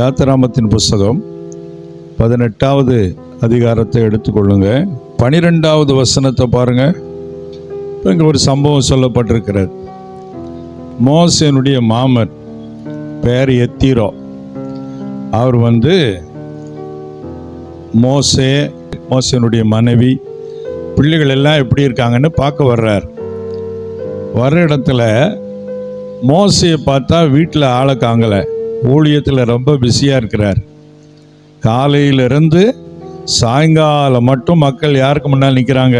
யாத்திராமத்தின் புஸ்தகம் 18வது அதிகாரத்தை எடுத்துக்கொள்ளுங்க. 12வது வசனத்தை பாருங்க. இங்கே ஒரு சம்பவம் சொல்லப்பட்டிருக்கிறது. மோசேனுடைய மாமன் பேர் எத்திரோ. அவர் மோசேனுடைய மனைவி பிள்ளைகள் எல்லாம் எப்படி இருக்காங்கன்னு பார்க்க வர்றார். வர்ற இடத்துல மோசையை பார்த்தா வீட்டில் ஆளை காங்கலை, ஊழியத்தில் ரொம்ப பிஸியாக இருக்கிறார். காலையிலிருந்து சாயங்காலம் மட்டும் மக்கள் யாருக்கு முன்னால் நிற்கிறாங்க?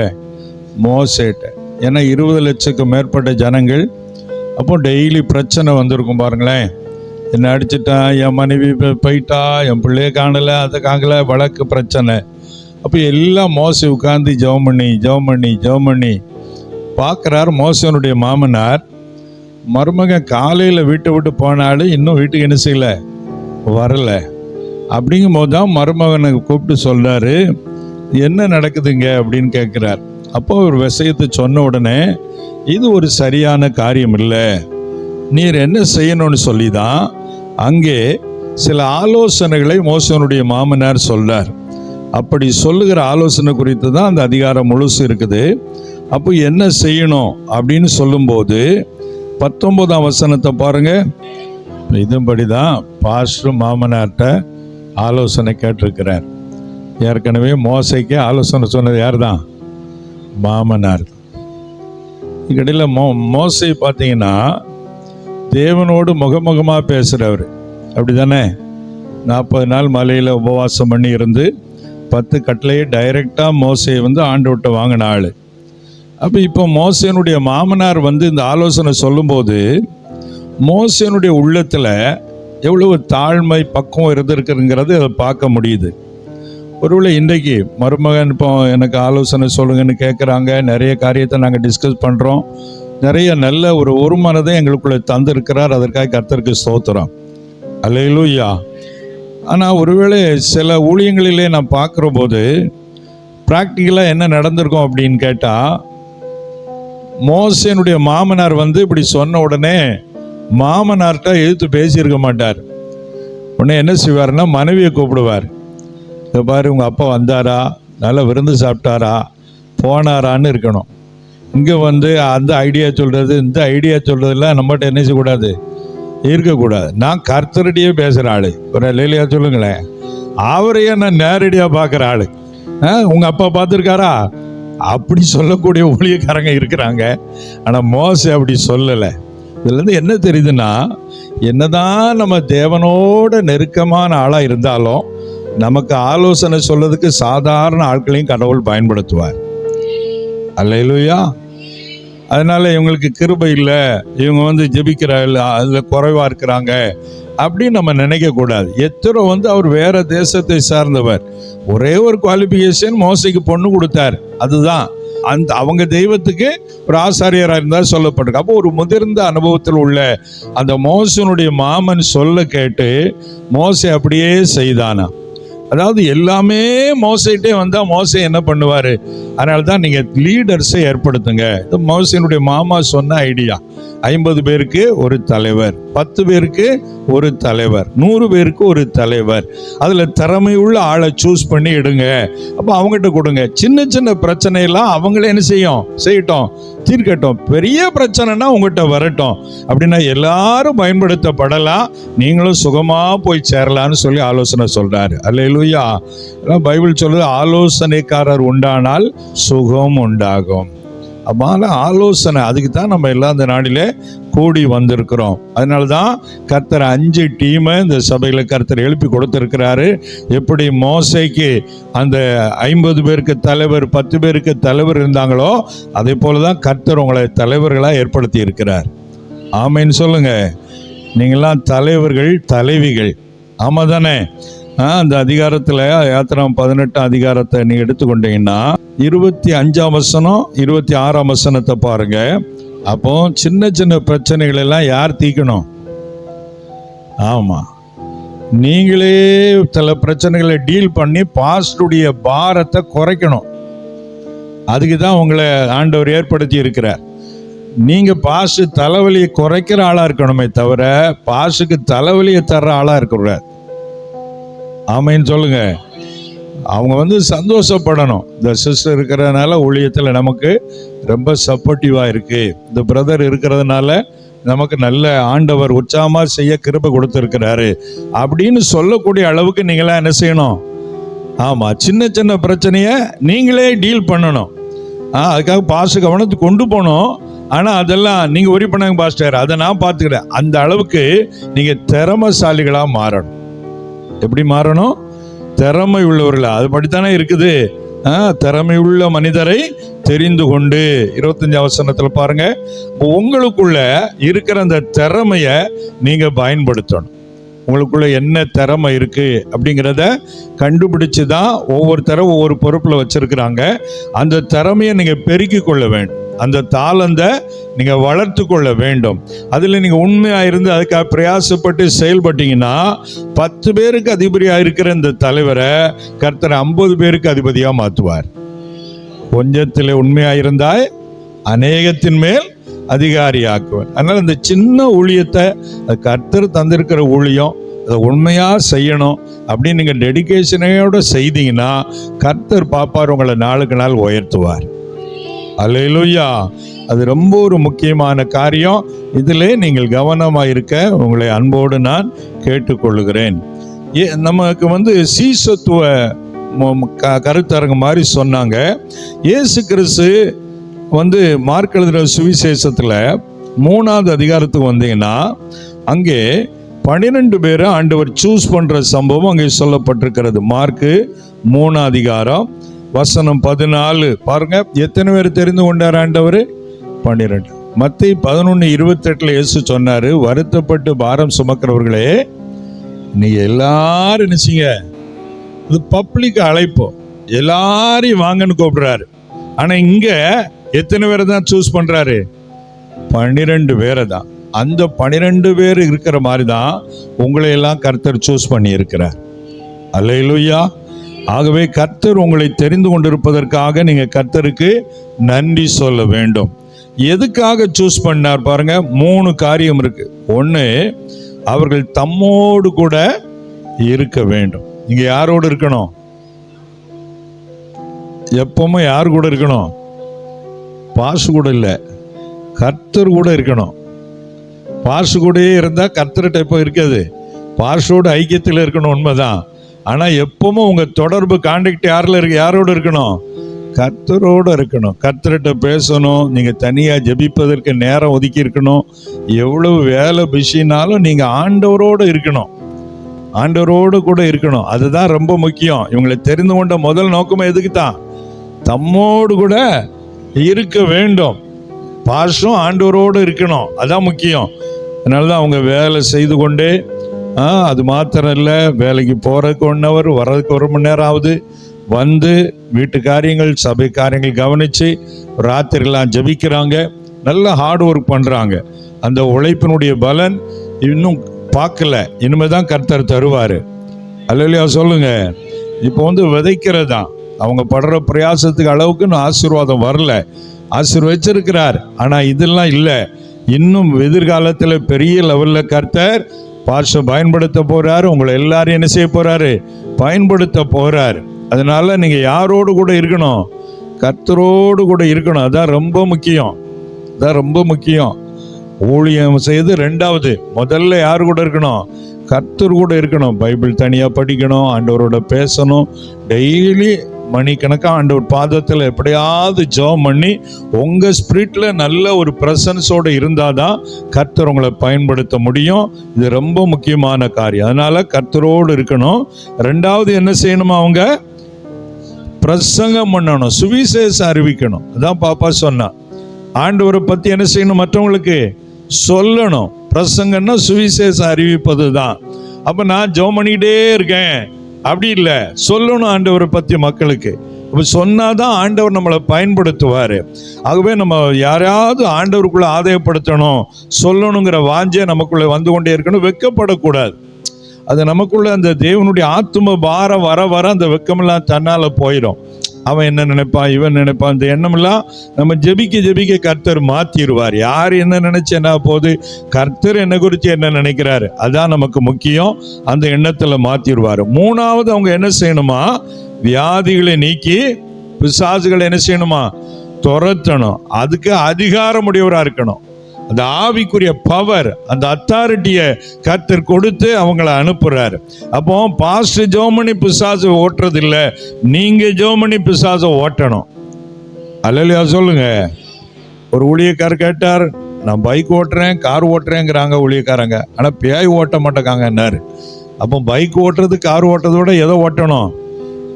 மோசேட்ட. ஏன்னா 20 லட்சத்துக்கும் மேற்பட்ட ஜனங்கள். அப்போ டெய்லி பிரச்சனை வந்திருக்கும் பாருங்களேன். என்னை அடிச்சிட்டான், என் மனைவி போயிட்டா, என் பிள்ளைய காணலை, அதை காணலை, வழக்கு பிரச்சனை. அப்போ எல்லாம் மோசை உட்காந்து ஜெபம் பண்ணி பார்க்குறார். மோசனுடைய மாமனார் மருமகன் காலையில் வீட்டை விட்டு போனாலும் இன்னும் வீட்டுக்கு என்ன செய்யலை, வரலை. அப்படிங்கும் போது தான் மருமகனை கூப்பிட்டு சொல்கிறாரு, என்ன நடக்குதுங்க அப்படின்னு கேட்குறார். அப்போ ஒரு விஷயத்தை சொன்ன உடனே, இது ஒரு சரியான காரியம் இல்லை, நீர் என்ன செய்யணும்னு சொல்லி தான் அங்கே சில ஆலோசனைகளை மோசனுடைய மாமனார் சொல்றார். அப்படி சொல்லுகிற ஆலோசனை குறித்து தான் அந்த அதிகாரம் முழுசு இருக்குது. அப்போ என்ன செய்யணும் அப்படின்னு சொல்லும்போது 19ஆம் வசனத்தை பாருங்க. இதுபடி தான் பாஸ்டர் மாமனார்கிட்ட ஆலோசனை கேட்டிருக்கிறார். ஏற்கனவே மோசைக்கு ஆலோசனை சொன்னது யார் தான்? மாமனார். இடையில் மோசை பார்த்தீங்கன்னா தேவனோடு முகமுகமாக பேசுகிறவர், அப்படி தானே? 40 நாள் மலையில் உபவாசம் பண்ணி இருந்து 10 கட்டளையை டைரெக்டாக மோசையை ஆண்டவர்கிட்ட வாங்கின ஆள். அப்போ இப்போ மோசேனுடைய மாமனார் இந்த ஆலோசனை சொல்லும்போது மோசேனுடைய உள்ளத்தில் எவ்வளவு தாழ்மை பக்குவம் இருந்திருக்குங்கிறது அதை பார்க்க முடியுது. ஒருவேளை இன்றைக்கு மருமகன் இப்போ எனக்கு ஆலோசனை சொல்லுங்கன்னு கேட்குறாங்க. நிறைய காரியத்தை நாங்கள் டிஸ்கஸ் பண்ணுறோம். நிறைய நல்ல ஒரு மனதை எங்களுக்குள்ளே தந்திருக்கிறார். அதற்காக கர்த்தருக்கு ஸ்தோத்திரம். அல்லேலூயா. ஆனால் ஒருவேளை சில ஊழியங்களிலே நான் பார்க்குற போது ப்ராக்டிக்கலாக என்ன நடந்திருக்கும் அப்படின்னு கேட்டால், மோசேனுடைய மாமனார் இப்படி சொன்ன உடனே மாமனார்கிட்ட எதிர்த்து பேசியிருக்க மாட்டார். உடனே என்ன செய்வார்னா மனைவியை கூப்பிடுவார். இதை பாரு, உங்கள் அப்பா வந்தாரா, நல்லா விருந்து சாப்பிட்டாரா, போனாரான்னு இருக்கணும். இங்கே அந்த ஐடியா சொல்கிறது இந்த ஐடியா சொல்கிறதுலாம் நம்மகிட்ட என்ன செய்யக்கூடாது, இருக்கக்கூடாது. நான் கர்த்தரடியே பேசுகிற ஆள். ஒரு லேலியா சொல்லுங்களேன். அவரையே நான் நேரடியாக பார்க்குற ஆள். உங்கள் அப்பா பார்த்துருக்காரா அப்படி சொல்லக்கூடிய ஊழியக்காரங்க இருக்கிறாங்க. ஆனால் மோசே அப்படி சொல்லலை. இதுலேருந்து என்ன தெரியுதுன்னா, என்னதான் நம்ம தேவனோட நெருக்கமான ஆளாக இருந்தாலும் நமக்கு ஆலோசனை சொல்றதுக்கு சாதாரண ஆட்களையும் கடவுள் பயன்படுத்துவார். அல்லேலூயா. அதனால இவங்களுக்கு கிருபை இல்லை, இவங்க ஜெபிக்கிற அதில் குறைவாக இருக்கிறாங்க அப்படின்னு நம்ம நினைக்கக்கூடாது. எத்தரோ அவர் வேற தேசத்தை சார்ந்தவர். ஒரே ஒரு குவாலிஃபிகேஷன், மோசைக்கு பொண்ணு கொடுத்தார். அதுதான் அவங்க தெய்வத்துக்கு ஒரு ஆசாரியராக இருந்தால் சொல்லப்பட்டிருக்கு. அப்போ ஒரு முதிர்ந்த அனுபவத்தில் உள்ள அந்த மோசனுடைய மாமன் சொல்ல கேட்டு மோசை அப்படியே செய்தானா. அதாவது எல்லாமே மோசைட்டே வந்தால் மோசை என்ன பண்ணுவார்? அதனால தான் நீங்கள் லீடர்ஸை ஏற்படுத்துங்க. இது மோசையினுடைய மாமா சொன்ன ஐடியா. 50 பேருக்கு ஒரு தலைவர், 10 பேருக்கு ஒரு தலைவர், 100 பேருக்கு ஒரு தலைவர். அதில் திறமையுள்ள ஆளை சூஸ் பண்ணி எடுங்க. அப்போ அவங்ககிட்ட கொடுங்க. சின்ன சின்ன பிரச்சனையெல்லாம் அவங்களே என்ன செய்யட்டும், தீர்க்கட்டும். பெரிய பிரச்சனைனா உங்கள்கிட்ட வரட்டும். அப்படின்னா எல்லாரும் பயன்படுத்தப்படலாம், நீங்களும் சுகமாக போய் சேரலான்னு சொல்லி ஆலோசனை சொல்கிறாரு. அல்லேலூயா. பைபிள் சொல்லுது, ஆலோசனைக்காரர் உண்டானால் சுகம் உண்டாகும். அதனால ஆலோசனை, அதுக்கு தான் நம்ம எல்லாம் இந்த நாளிலே கூடி வந்திருக்கிறோம். அதனால தான் கர்த்தர் 5 டீமை இந்த சபையில் கர்த்தர் எழுப்பி கொடுத்துருக்கிறாரு. எப்படி மோசைக்கு அந்த 50 பேருக்கு தலைவர், 10 பேருக்கு தலைவர் இருந்தாங்களோ, அதே போல தான் கர்த்தர் உங்களை தலைவர்களாக ஏற்படுத்தி இருக்கிறார். ஆமைன்னு சொல்லுங்க. நீங்களாம் தலைவர்கள், தலைவிகள். ஆமாம் தானே? அந்த அதிகாரத்தில் யாத்திராம் 18 அதிகாரத்தை நீ எடுத்துக்கொண்டீங்கன்னா 25ஆம் வசனம் 26ஆம் வசனத்தை பாருங்க. அப்போ சின்ன சின்ன பிரச்சனைகள் எல்லாம் யார் தீர்க்கணும்? ஆமா, நீங்களே சில பிரச்சனைகளை டீல் பண்ணி பாஸ்டுடைய பாரத்தை குறைக்கணும். அதுக்கு தான் உங்களை ஆண்டவர் ஏற்படுத்தி இருக்கிறார். நீங்க பாஸ்ட் தலைவலியை குறைக்கிற ஆளா இருக்கணுமே தவிர பாஸ்டுக்கு தலைவலியை தர்ற ஆளா இருக்கக்கூடாது. ஆமைன்னு சொல்லுங்க. அவங்க வந்து சந்தோஷப்படணும். இந்த சிஸ்டர் இருக்கிறதுனால ஊழியத்தில் நமக்கு ரொம்ப சப்போர்ட்டிவாக இருக்கு, இந்த பிரதர் இருக்கிறதுனால நமக்கு நல்ல ஆண்டவர் உற்சாகமாக செய்ய கிருபை கொடுத்துருக்கிறாரு அப்படின்னு சொல்லக்கூடிய அளவுக்கு நீங்களாம் என்ன செய்யணும்? ஆமாம், சின்ன சின்ன பிரச்சனையை நீங்களே டீல் பண்ணணும். அதுக்காக பாஸ்டர் கவனத்துக்கு கொண்டு போகணும். ஆனால் அதெல்லாம் நீங்கள் ஒரி பண்ணாங்க பாஸ்டர், அதை நான் பார்த்துக்கிறேன். அந்த அளவுக்கு நீங்கள் திறமைசாலிகளாக மாறணும். எப்படி மாறணும்? திறமை உள்ளவர்களா. அது படித்தானே இருக்குது. திறமை உள்ள மனிதரை தெரிந்து கொண்டு 25 வசனத்தில் பாருங்க. உங்களுக்குள்ள இருக்கிற அந்த திறமைய நீங்க பயன்படுத்தணும். உங்களுக்குள்ள என்ன திறமை இருக்கு அப்படிங்கிறத கண்டுபிடிச்சு தான் ஒவ்வொருத்தரும் ஒவ்வொரு பொறுப்புல வச்சிருக்கிறாங்க. அந்த திறமையை நீங்க பெருக்கி கொள்ள வேண்டும். அந்த தாளந்தை நீங்க வளர்த்து கொள்ள வேண்டும். அதுல நீங்க உண்மையா இருந்து அதுக்காக பிரயாசப்பட்டு செயல்பட்டீங்கன்னா 10 பேருக்கு அதிபதியா இருக்கிற இந்த தலைவரை கர்த்தர் 50 பேருக்கு அதிபதியா மாற்றுவார். கொஞ்சத்திலே உண்மையா இருந்தால் அநேகத்தின் மேல் அதிகாரி ஆக்குவார். அதனால இந்த சின்ன ஊழியத்தை, கர்த்தர் தந்திருக்கிற ஊழியம், அதை உண்மையா செய்யணும் அப்படின்னு நீங்க டெடிகேஷனோட செய்தீங்கன்னா கர்த்தர் பாப்பார், உங்களை நாளுக்கு நாள் உயர்த்துவார். அல்லேலூயா. அது ரொம்ப ஒரு முக்கியமான காரியம். இதிலே நீங்கள் கவனமாக இருக்க உங்களை அன்போடு நான் கேட்டுக்கொள்கிறேன். நமக்கு வந்து சீசத்துவ கருத்தரங்கு மாதிரி சொன்னாங்க. இயேசு கிறிஸ்து வந்து மார்க் எழுதுகிற சுவிசேஷத்தில் 3வது அதிகாரத்துக்கு வந்தீங்கன்னா அங்கே 12 பேரை ஆண்டவர் சூஸ் பண்ணுற சம்பவம் அங்கே சொல்லப்பட்டிருக்கிறது. மார்க்கு 3 அதிகாரம் வசனம் 14 பாருங்க. எத்தனை பேர் தெரிந்து கொண்டார் ஆண்டவர்? 12. மத்தேயு 11:28 இயேசு சொன்னாரு, வருத்தப்பட்டு பாரம் சுமக்கிறவர்களே நீங்க எல்லாரும் நினைச்சீங்க. இது பப்ளிக் அழைப்போம், எல்லாரையும் வாங்கன்னு கூப்பிடுறாரு. ஆனா இங்க எத்தனை பேரை தான் சூஸ் பண்றாரு? 12 பேரை தான். அந்த 12 பேர் இருக்கிற மாதிரி தான் உங்களை எல்லாம் கர்த்தர் சூஸ் பண்ணி இருக்கிறார். அல்லேலூயா. ஆகவே கர்த்தர் உங்களை தெரிந்து கொண்டிருப்பதற்காக நீங்க கர்த்தருக்கு நன்றி சொல்ல வேண்டும். எதுக்காக சூஸ் பண்ணார் பாருங்க. 3 காரியம் இருக்கு. 1, அவர்கள் தம்மோடு கூட இருக்க வேண்டும். நீங்க யாரோடு இருக்கணும்? எப்பவுமே யார் கூட இருக்கணும்? பாசு கூட இல்லை, கர்த்தர் கூட இருக்கணும். பாசு கூடயே இருந்தா கர்த்தர்கிட்ட இப்போ இருக்காது. பாசோட ஐக்கியத்தில் இருக்கணும், உண்மைதான். ஆனால் எப்பவும் உங்கள் தொடர்பு கான்டாக்ட் யாரோடு இருக்கணும்? கர்த்தரோடு இருக்கணும். கர்த்தர்கிட்ட பேசணும். நீங்கள் தனியாக ஜெபிப்பதற்கு நேரம் ஒதுக்கி இருக்கணும். எவ்வளவு வேலை பிஸினாலும் நீங்கள் ஆண்டவரோடு இருக்கணும், ஆண்டவரோடு கூட இருக்கணும். அதுதான் ரொம்ப முக்கியம். இவங்களை தெரிந்து கொண்ட முதல் நோக்கமே எதுக்கு தான்? தம்மோடு கூட இருக்க வேண்டும். பாசம் ஆண்டவரோடு இருக்கணும், அதான் முக்கியம். அதனால தான் அவங்க வேலை செய்து கொண்டே, அது மாத்திரம் இல்லை, வேலைக்கு போகிறதுக்கு 1 ஹவர், வர்றதுக்கு 1 மணி நேரம் ஆகுது. வந்து வீட்டு காரியங்கள், சபை காரியங்கள் கவனித்து ராத்திரிலாம் ஜபிக்கிறாங்க. நல்லா ஹார்ட் ஒர்க் பண்ணுறாங்க. அந்த உழைப்பினுடைய பலன் இன்னும் பார்க்கல, இனிமே தான் கர்த்தர் தருவார். அல்லேலூயா சொல்லுங்க. இப்போ வந்து விதைக்கிறது தான். அவங்க படுற பிரயாசத்துக்கு அளவுக்கு இன்னும் ஆசீர்வாதம் வரல. ஆசீர்வதிச்சிருக்கிறார், ஆனால் இதெல்லாம் இல்லை. இன்னும் எதிர்காலத்தில் பெரிய லெவலில் கர்த்தர் பாஷம் பயன்படுத்த போறாரு. உங்களை எல்லாரும் என்ன செய்ய போறாரு? பயன்படுத்த போறாரு. அதனால நீங்க யாரோடு கூட இருக்கணும்? கர்த்தரோடு கூட இருக்கணும். அதான் ரொம்ப முக்கியம். அதான் ரொம்ப முக்கியம். ஊழியம் செய்து 2வது, முதல்ல யாரு கூட இருக்கணும்? கர்த்தர் கூட இருக்கணும். பைபிள் தனியா படிக்கணும், ஆண்டவரோட பேசணும். டெய்லி மணிக்கணக்காக ஆண்டவர் பாதத்தில் எப்படியாவது ஜெபம் பண்ணி உங்கள் ஸ்பிரிட்டில் நல்ல ஒரு ப்ரெசன்ஸோடு இருந்தால் தான் கர்த்தர் உங்களை பயன்படுத்த முடியும். இது ரொம்ப முக்கியமான காரியம். அதனால் கர்த்தரோடு இருக்கணும். 2வது என்ன செய்யணுமா? அவங்க பிரசங்கம் பண்ணணும், சுவிசேஷம் அறிவிக்கணும். அதான் பாப்பா சொன்னா. ஆண்டவரை பற்றி என்ன செய்யணும்? மற்றவங்களுக்கு சொல்லணும். பிரசங்கன்னா சுவிசேஷம் அறிவிப்பது தான். அப்போ நான் ஜெபம் பண்ணிக்கிட்டே இருக்கேன் அப்படி இல்லை, சொல்லணும் ஆண்டவரை பற்றி மக்களுக்கு. அப்போ சொன்னாதான் ஆண்டவர் நம்மளை பயன்படுத்துவார். ஆகவே நம்ம யாராவது ஆண்டவருக்குள்ளே ஆதாயப்படுத்தணும், சொல்லணுங்கிற வாஞ்சை நமக்குள்ளே வந்து கொண்டே இருக்கணும். வெட்கப்படக்கூடாது. அது நமக்குள்ள அந்த தேவனுடைய ஆத்தும பாரம் வர வர அந்த வெட்கமெல்லாம் தன்னால் போயிடும். அவன் என்ன நினைப்பான், இவன் நினைப்பான், இந்த எண்ணமெல்லாம் நம்ம ஜெபிக்க ஜெபிக்க கர்த்தர் மாத்திடுவார். யார் என்ன நினைச்சு என்ன போகுது, கர்த்தர் என்ன குறித்து என்ன நினைக்கிறாரு, அதான் நமக்கு முக்கியம். அந்த எண்ணத்துல மாத்திடுவார். மூணாவது அவங்க என்ன செய்யணுமா, வியாதிகளை நீக்கி பிசாசுகளை என்ன செய்யணுமா, துரத்தணும். அதுக்கு அதிகாரமுடையவரா இருக்கணும். அந்த ஆவிக்குரிய பவர், அந்த அத்தாரிட்டியை கர்த்தர் கொடுத்து அவங்கள அனுப்புறாரு. அப்போ பாஸ்டர் ஜோமணி பிசாசு ஓட்டுறது இல்லை, நீங்க ஜோமணி பிசாசை ஓட்டணும். அல்லையா சொல்லுங்க. ஒரு ஊழியக்காரர் கேட்டார், நான் பைக் ஓட்டுறேன் கார் ஓட்டுறேங்கிறாங்க ஊழியக்காரங்க, ஆனா பேய் ஓட்ட மாட்டேங்காங்கன்னாரு. அப்போ பைக் ஓட்டுறது கார் ஓட்டுறதை விட எதை ஓட்டணும்,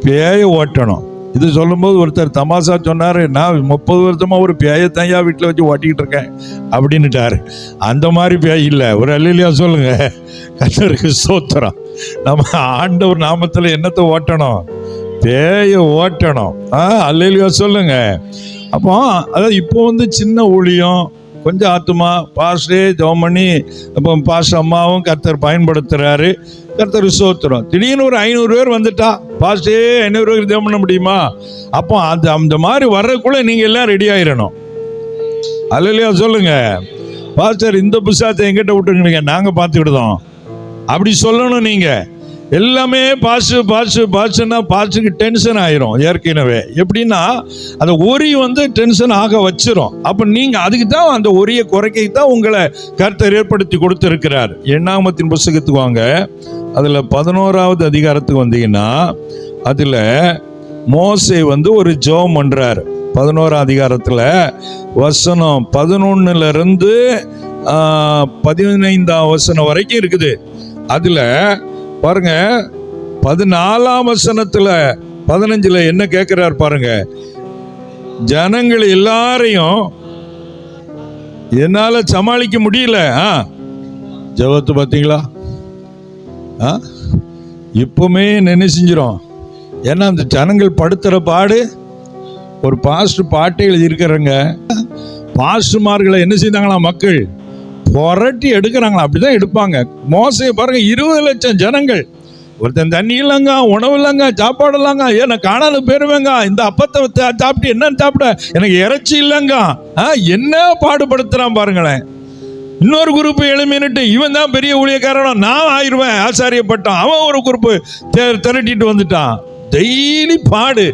பேயை ஓட்டணும். இது சொல்லும்போது ஒருத்தர் தமாசா சொன்னார், நான் 30 வருஷமா ஒரு பேயத்தையா வீட்டில் வச்சு ஓட்டிக்கிட்டு இருக்கேன் அப்படின்னுட்டாரு. அந்த மாதிரி பேய் இல்லை. ஒரு அல்லேலூயா சொல்லுங்க. கர்த்தருக்கு ஸ்தோத்திரம். நம்ம ஆண்டவர் நாமத்தில் என்னத்தை ஓட்டணும், பேயை ஓட்டணும். அல்லேலூயா சொல்லுங்க. அப்போ அதாவது இப்போ சின்ன ஊழியம், கொஞ்சம் ஆத்துமா பாஸ்டே ஜெபம் பண்ணி, அப்போ பாஸ்டர் அம்மாவும் கர்த்தர் பயன்படுத்துறாரு. கர்த்தர் ஸ்தோத்திரம். திடீர்னு ஒரு 500 பேர் வந்துட்டா, பாஸ்டே 500 பேருக்கு ஜெபம் பண்ண முடியுமா? அப்போ அந்த மாதிரி வர்றதுக்குள்ள நீங்க எல்லாம் ரெடி ஆயிடணும். அல்லேலூயா சொல்லுங்க. பாஸ்டர் இந்த புஸ்தகத்தை எங்கிட்ட விட்டுருங்க, நாங்க பார்த்துக்கிட்டோம் அப்படி சொல்லணும். நீங்க எல்லாமே பாஸ்டர்னா பாஸ்டருக்கு டென்ஷன் ஆயிரும் ஏற்கனவே. எப்படின்னா அந்த ஒரி டென்ஷன் ஆக வச்சிரும். அப்ப நீங்க அதுக்கு தான் அந்த ஒரியை குறைக்க தான் உங்களை கர்த்தர் ஏற்படுத்தி கொடுத்திருக்கிறார். எண்ணாகமத்தின் புஸ்தகத்துக்கு வாங்க, அதுல 11வது அதிகாரத்துக்கு வந்தீங்கன்னா அதுல மோசே ஒரு ஜெபம் பண்றாரு. 11ஆம் அதிகாரத்துல வசனம் 11ல இருந்து 15ஆம் வசனம் வரைக்கும் இருக்குது. அதுல பாருங்க, 14ஆம் வசனத்துல 15ல என்ன கேட்கிறார் பாருங்க, ஜனங்கள் எல்லாரையும் என்னால சமாளிக்க முடியல. ஜெபத்து பார்த்தீங்களா, இப்பவுமே என்ன செஞ்சிடும். ஏன்னா அந்த ஜனங்கள் படுத்துற பாடு, ஒரு பாஸ்டர் பாட்டை எழுதியிருக்கிறங்க, பாஸ்டர்மார்களை என்ன செய்தாங்களா, மக்கள் புரட்டி எடுக்கிறாங்களா, அப்படிதான் எடுப்பாங்க. மோசையை பாருங்க, 20 லட்சம் ஜனங்கள், ஒருத்தன் தண்ணி இல்லைங்க, உணவு இல்லைங்க, சாப்பாடு இல்லைங்க, ஏன்னா காணாது போயிருவேங்க, இந்த அப்பத்தை சாப்பிட்டு என்னன்னு சாப்பிட எனக்கு இறைச்சி இல்லைங்க, என்ன பாடுபடுத்துறான் பாருங்களேன். இன்னொரு குரூப் எழுமின்னுட்டு இவன் தான் பெரிய ஊழியக்காரனா, நான் ஆயிடுவேன் ஆசாரியப்பட்டான், அவன் ஒரு குரூப்பு திரட்டிட்டு வந்துட்டான். டெய்லி பாடு.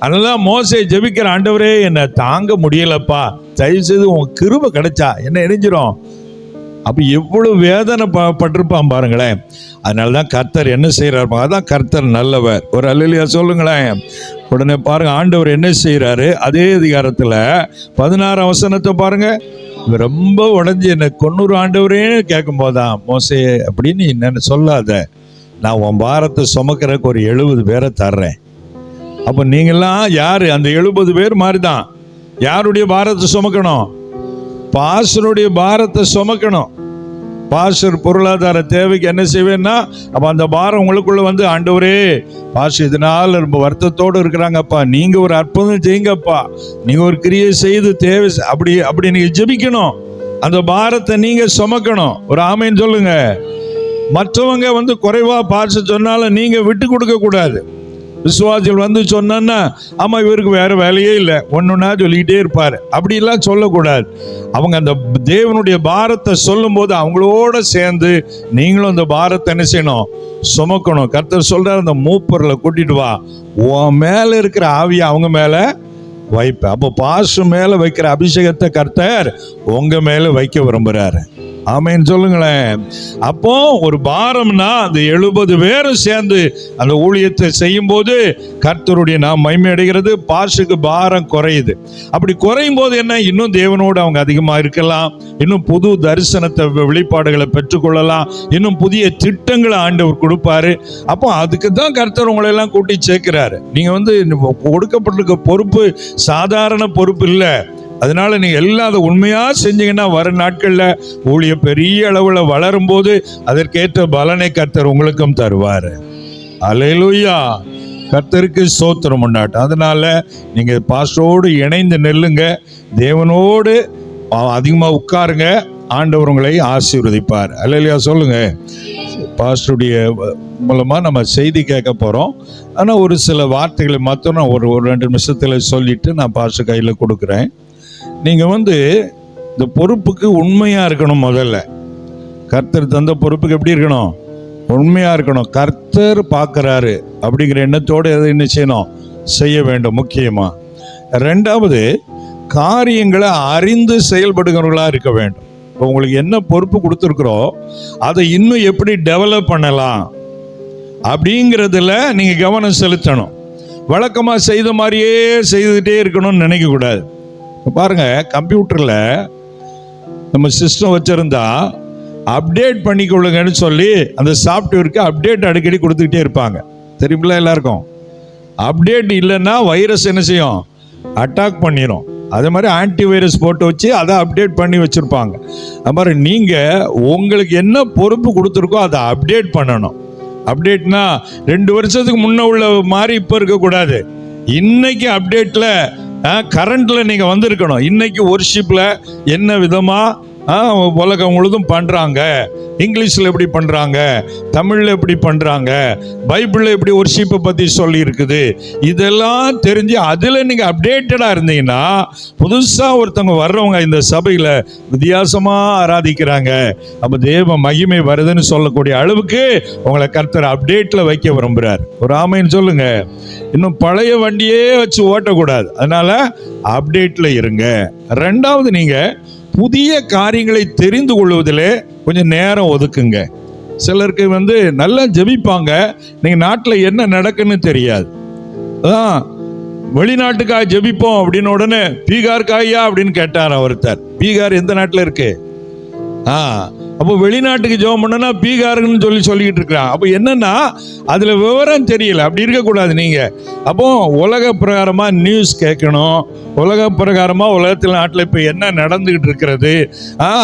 அதெல்லாம் மோசே ஜெபிக்கிற, ஆண்டவரே என்னை தாங்க முடியலப்பா, தயவு செய்து உன் கிருபை கிடைச்சா என்ன எரிஞ்சிடும். அப்ப எவ்வளவு வேதனை பட்டிருப்பான் பாருங்களேன். அதனாலதான் கர்த்தர் என்ன செய்யறாரு, அதான் கர்த்தர் நல்லவர். ஒரு அல்லேலூயா சொல்லுங்களேன். உடனே பாருங்க ஆண்டவர் என்ன செய்யறாரு, அதே அதிகாரத்துல 16ஆம் வசனத்தை பாருங்க. ரொம்ப உடஞ்சி என்ன 90 ஆண்டவரேன்னு கேட்கும் போதான், மோசே அப்படின்னு என்னன்னு சொல்லாத, நான் உன் பாரத்தை சுமக்கிறதுக்கு ஒரு 70 பேரை தர்றேன். அப்ப நீங்கெல்லாம் யாரு, அந்த 70 பேர் மாதிரிதான். யாருடைய பாரத்தை சுமக்கணும், பாஸ்டருடைய பாரத்தை சுமக்கணும். பாஸ்டர் பொருளாதார தேவைக்கு என்ன செய்வேன்னா, அப்ப அந்த பாரம் உங்களுக்குள்ள ஆண்டவரே பாஸ்டர் இதனால ரொம்ப வருத்தத்தோடு இருக்கிறாங்கப்பா, நீங்க ஒரு அற்புதம் செய்யுங்கப்பா, நீங்க ஒரு கிரியை செய்து தேவை, அப்படி நீங்க ஜெபிக்கணும். அந்த பாரத்தை நீங்க சுமக்கணும். ஒரு ஆமேன்னு சொல்லுங்க. மற்றவங்க குறைவா பாஸ்டர் சொன்னாலும் நீங்க விட்டு கொடுக்க கூடாது. விசுவாசிகள் சொன்னா, ஆமா இவருக்கு வேற வேலையே இல்லை, ஒண்ணுன்னா சொல்லிக்கிட்டே இருப்பாரு, அப்படிலாம் சொல்லக்கூடாது. அவங்க அந்த தேவனுடைய பாரத்தை சொல்லும் போது அவங்களோட சேர்ந்து நீங்களும் அந்த பாரத்தை என்ன செய்யணும், சுமக்கணும். கர்த்தர் சொல்றாரு, அந்த மூப்பர்களை கூட்டிட்டு வா, உன் மேல இருக்கிற ஆவியை அவங்க மேல வைப்ப. அப்போ பாஸ்டர் மேல வைக்கிற அபிஷேகத்தை கர்த்தர் உங்க மேல வைக்க விரும்புறாரு. ஆமேன்னு சொல்லுங்களேன். அப்போ ஒரு பாரம்னா அந்த 70 பேரும் சேர்ந்து அந்த ஊழியத்தை செய்யும் போது கர்த்தருடைய நாம் மகிமை அடைகிறது, பாஸ்டருக்கு பாரம் குறையுது. அப்படி குறையும் போது என்ன, இன்னும் தேவனோடு அவங்க அதிகமா இருக்கலாம், இன்னும் புது தரிசனத்தை வெளிப்பாடுகளை பெற்றுக்கொள்ளலாம், இன்னும் புதிய திட்டங்களை ஆண்டவர் கொடுப்பாரு. அப்போ அதுக்கு தான் கர்த்தர் உங்களை எல்லாம் கூட்டி சேர்க்கிறாரு. நீங்க கொடுக்கப்பட்டிருக்க பொறுப்பு சாதாரண பொறுப்பு இல்லை. அதனால நீங்க எல்லாம் அதை உண்மையா செஞ்சீங்கன்னா வர நாட்கள்ல ஊழிய பெரிய அளவுல வளரும் போது அதற்கேற்ற பலனை கர்த்தர் உங்களுக்கும் தருவாரு. அல்லேலூயா. கர்த்தருக்கு ஸ்தோத்திரம் உண்டாட்டும். அதனால நீங்க பாஸ்டரோடு இணைந்து நெல்லுங்க, தேவனோடு அதிகமா உட்காருங்க. ஆண்டவர் உங்களை ஆசீர்வதிப்பார். அல்லேலூயா சொல்லுங்க. பாஸ்டருடைய மூலமாக நம்ம செய்தி கேட்க போகிறோம். ஆனால் ஒரு சில வார்த்தைகளை மாத்திரம் நான் ஒரு 2 நிமிஷத்தில் சொல்லிவிட்டு நான் பாஸ்டர் கையில் கொடுக்குறேன். நீங்கள் இந்த பொறுப்புக்கு உண்மையாக இருக்கணும். முதல்ல கர்த்தர் தந்த பொறுப்புக்கு எப்படி இருக்கணும்? உண்மையாக இருக்கணும். கர்த்தர் பார்க்குறாரு அப்படிங்கிற எண்ணத்தோடு எதை என்ன செய்யணும்? செய்ய வேண்டும். முக்கியமாக 2வது காரியங்களை அறிந்து செயல்படுகிறவர்களாக இருக்க வேண்டும். இப்போ உங்களுக்கு என்ன பொறுப்பு கொடுத்துருக்குறோம் அதை இன்னும் எப்படி டெவலப் பண்ணலாம் அப்படிங்கிறதுல நீங்கள் கவனம் செலுத்தணும். வழக்கமாக செய்த மாதிரியே செய்துகிட்டே இருக்கணும்னு நினைக்கக்கூடாது. பாருங்கள், கம்ப்யூட்டரில் நம்ம சிஸ்டம் வச்சுருந்தா அப்டேட் பண்ணிக்கொள்ளுங்கன்னு சொல்லி அந்த சாஃப்ட்வேருக்கு அப்டேட் அடிக்கடி கொடுத்துக்கிட்டே இருப்பாங்க. தெரியுமில்ல எல்லாருக்கும்? அப்டேட் இல்லைன்னா வைரஸ் என்ன செய்யும்? அட்டாக் பண்ணிடும். அதே மாதிரி ஆன்டி வைரஸ் போட்டு வச்சு அதை அப்டேட் பண்ணி வச்சுருப்பாங்க. அது மாதிரி நீங்கள் உங்களுக்கு என்ன பொறுப்பு கொடுத்துருக்கோ அதை அப்டேட் பண்ணணும். அப்டேட்னா 2 வருஷத்துக்கு முன்ன உள்ள மாதிரி இப்போ இருக்கக்கூடாது. இன்னைக்கு அப்டேட்டில் கரண்டில் நீங்கள் வந்திருக்கணும். இன்னைக்கு ஒர்ஷிப்பில் என்ன விதமாக உலகம் முழுதும் பண்ணுறாங்க, இங்கிலீஷில் எப்படி பண்ணுறாங்க, தமிழில் எப்படி பண்ணுறாங்க, பைபிளில் எப்படி ஒர்ஷிப்பை பற்றி சொல்லி இருக்குது, இதெல்லாம் தெரிஞ்சு அதில் நீங்கள் அப்டேட்டடாக இருந்தீங்கன்னா புதுசாக ஒருத்தவங்க வர்றவங்க இந்த சபையில் வித்தியாசமாக ஆராதிக்கிறாங்க, அப்போ தேவ மகிமை வருதுன்னு சொல்லக்கூடிய அளவுக்கு உங்களை கர்த்தர் அப்டேட்டில் வைக்க விரும்புகிறார். ஒரு ஆமைன்னு சொல்லுங்க. இன்னும் பழைய வண்டியே வச்சு ஓட்டக்கூடாது. அதனால அப்டேட்டில் இருங்க. 2வது நீங்கள் புதிய காரியங்களை தெரிந்து கொள்வதிலே கொஞ்சம் நேரம் ஒதுக்குங்க. சிலருக்கு நல்லா ஜெபிப்பாங்க, நீங்கள் நாட்டில் என்ன நடக்குன்னு தெரியாது. அதான் வெளிநாட்டுக்காக ஜெபிப்போம் அப்படின்னு உடனே பீகாருக்காயா அப்படின்னு கேட்டார் ஒருத்தர். பீகார் எந்த நாட்டில் இருக்கு? அப்போ வெளிநாட்டுக்கு ஜெபம் பண்ணனா பீகாருன்னு சொல்லிக்கிட்டு இருக்கிறான். அப்போ என்னன்னா அதில் விவரம் தெரியல. அப்படி இருக்கக்கூடாது. நீங்கள் அப்போ உலக பிரகாரமாக நியூஸ் கேட்கணும். உலக பிரகாரமாக உலகத்தில் நாட்டில் இப்போ என்ன நடந்துக்கிட்டு இருக்கிறது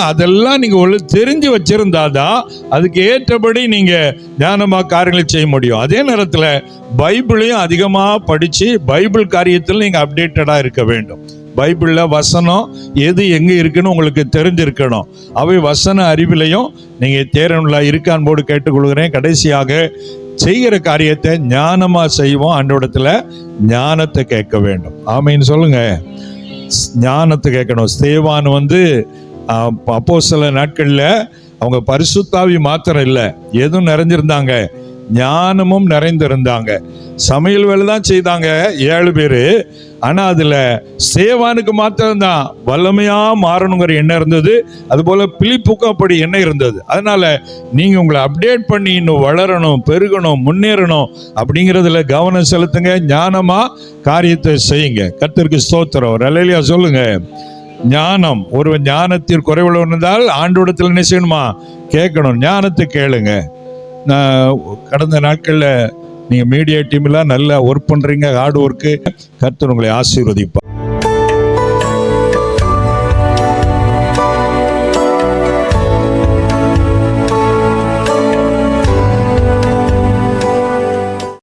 அதெல்லாம் நீங்கள் தெரிஞ்சு வச்சுருந்தாதான் அதுக்கு ஏற்றபடி நீங்கள் ஞானமாக காரியங்களை செய்ய முடியும். அதே நேரத்தில் பைபிளையும் அதிகமாக படித்து பைபிள் காரியத்தில் நீங்கள் அப்டேட்டடாக இருக்க வேண்டும். பைபிளில் வசனம் எது எங்கே இருக்குன்னு உங்களுக்கு தெரிஞ்சிருக்கணும். அவை வசன அறிவிலையும் நீங்கள் தேரனுள்ள இருக்கான் போடு கேட்டுக்கொள்கிறேன். கடைசியாக செய்கிற காரியத்தை ஞானமாக செய்வோம். ஆண்டவரிடத்தில் ஞானத்தை கேட்க வேண்டும். ஆமைன்னு சொல்லுங்க. ஞானத்தை கேட்கணும். ஸ்தேவான் அப்போஸ்தல நாட்களில் அவங்க பரிசுத்தாவி மாத்திரம் இல்லை, எதுவும் நிறைஞ்சிருந்தாங்க, ஞானமும் நிறைந்திருந்தாங்க. சமையல் வேலை தான் செய்தாங்க 7 பேர். ஆனால் அதில் சேவானுக்கு மாத்திரம்தான் வல்லமையாக மாறணுங்கிற எண்ணம் இருந்தது. அதுபோல் பிலிப்புக்கும் அப்படி எண்ணம் இருந்தது. அதனால் நீங்கள் உங்களை அப்டேட் பண்ணி இன்னும் வளரணும், பெருகணும், முன்னேறணும் அப்படிங்கிறதுல கவனம் செலுத்துங்க. ஞானமாக காரியத்தை செய்யுங்க. கர்த்தருக்கு ஸ்தோத்திரம். அல்லேலூயா சொல்லுங்க. ஞானம், ஒருவன் ஞானத்தில் குறைவுள்ளவன் இருந்தால் ஆண்டவரிடத்தில் என்ன செய்யணுமா? கேட்கணும். ஞானத்தை கேளுங்க. கடந்த நாட்களில் நீங்கள் மீடியா டீம்லாம் நல்லா ஒர்க் பண்ணுறீங்க, ஹார்ட் ஒர்க்கு. கர்த்தர் உங்களை ஆசீர்வதிப்பார்.